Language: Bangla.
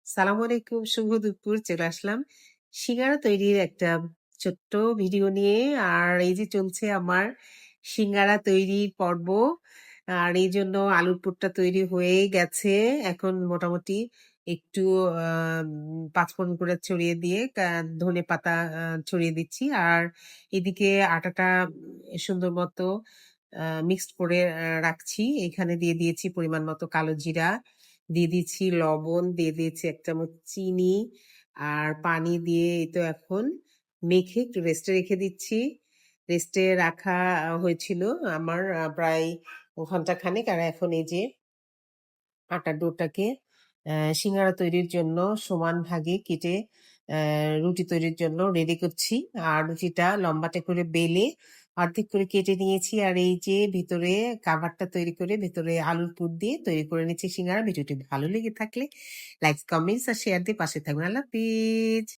সালাম আলাইকুম, শুভ দুপুর। চলে আসলাম সিঙ্গারা তৈরির একটা ছোট্ট ভিডিও নিয়ে। আর এই যে চলছে আমার সিঙ্গারা তৈরির পর্ব। আর এই জন্য আলুর পুরটা তৈরি হয়ে গেছে। এখন মোটামুটি একটু পাঁচফোড়ন করে ছড়িয়ে দিয়ে ধনে পাতা ছড়িয়ে দিচ্ছি। আর এদিকে আটাটা সুন্দর মতো মিক্সড করে রাখছি। এখানে দিয়ে দিয়েছি পরিমাণ মতো কালো জিরা, দিয়ে দিচ্ছি লবণ, দিয়ে দিয়েছি ১ চামচ চিনি আর পানি দিয়ে এই তো এখন মেখে একটু রেস্টে রেখে দিচ্ছি। রেস্টে রাখা হয়েছিল আমার প্রায় ঘন্টা খানেক। আর এখন এই যে আটার ডোটাকে সিঙ্গারা তৈরির জন্য সমান ভাগে কেটে রুটি তৈরির জন্য রেডি করছি। আর রুটিটা লম্বাটে করে বেলে অর্ধেক করে কেটে নিয়েছি। আর এই যে ভিতরে কাভারটা তৈরি করে ভেতরে আলুর পুর দিয়ে তৈরি করে নিচ্ছি সিঙ্গারা। ভিডিওটি ভালো লেগে থাকলে লাইক, কমেন্টস আর শেয়ার দিয়ে পাশে থাকবেন। আল্লাহ হাফিজ।